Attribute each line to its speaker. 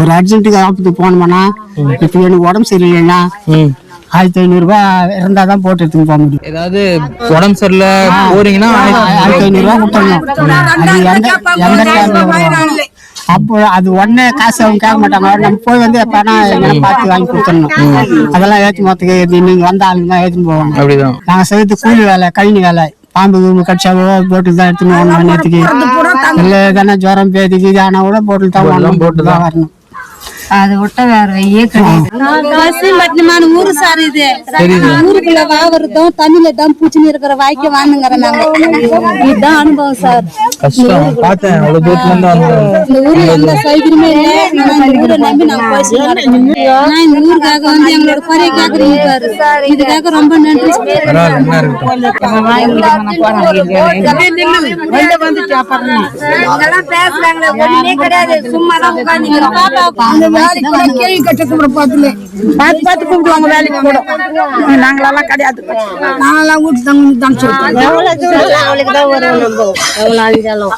Speaker 1: ஒரு அர்ஜென்ட்டுக்கு ஆபத்துக்கு போனோம்னா இப்போ எனக்கு உடம்பு சரியில்லைன்னா 1500 ரூபாய் இருந்தாதான் போட்டு எடுத்துன்னு போக முடியும்.
Speaker 2: ஏதாவது உடம்பு சரியில்லை போறீங்கன்னா
Speaker 1: 1500 ரூபாய் கொடுத்துடணும். அது எந்த அப்போ அது உடனே காசு அவங்க கேட்க மாட்டாங்க. நம்ம போய் வந்து எப்பனா எங்கன்னா பார்த்து வாங்கி கொடுத்துடணும். அதெல்லாம் ஏற்றி மொத்தக்கு நீங்க வந்த ஆளுங்க தான் ஏற்றின்னு போவாங்க. அப்படிதான் நாங்க செய்யறது கூலி வேலை, கழனி வேலை. பாம்பு கடிச்சாவோ போட்டு தான் எடுத்துன்னு வரணும். நேற்றுக்கு இல்லை எதனா ஜுரம் பேதிக்கு ஆனா கூட போட்டு தான் வரணும். போட்டு தான் வரணும்.
Speaker 3: அதை விட்ட வேற வழியே கிடையாது. ஊரு சார் இது ஊருக்குள்ள வாவறதும் தண்ணியில தான் பூச்சின்னு இருக்கிற வாய்க்க வாங்குங்கிற நாங்க. இதுதான் அனுபவம் சார். இந்த ஊர்ல எந்த சௌகரியமே இல்லை. இந்த ஊரை நம்பி நாங்க போய் ஆனா இந்த ஊருக்காக வந்து எங்களோட குறைய கேக்குறீங்க பாரு. இதுக்காக ரொம்ப நன்றி. பேசுறாங்களே ஒண்ணுமே கிடையாது. சும்மா தான் உட்காந்து கேள்வி கட்ட கூட பார்த்து கூப்பிடுவாங்க வேலைக்கு கூட. நாங்களெல்லாம் கிடையாது. நாங்கெல்லாம் வீட்டு தங்க தான் சொல்லுவோம். எவ்வளவு தூரம் அவளுக்கு தான் வரும். எவ்வளவு அழிஞ்சாலும்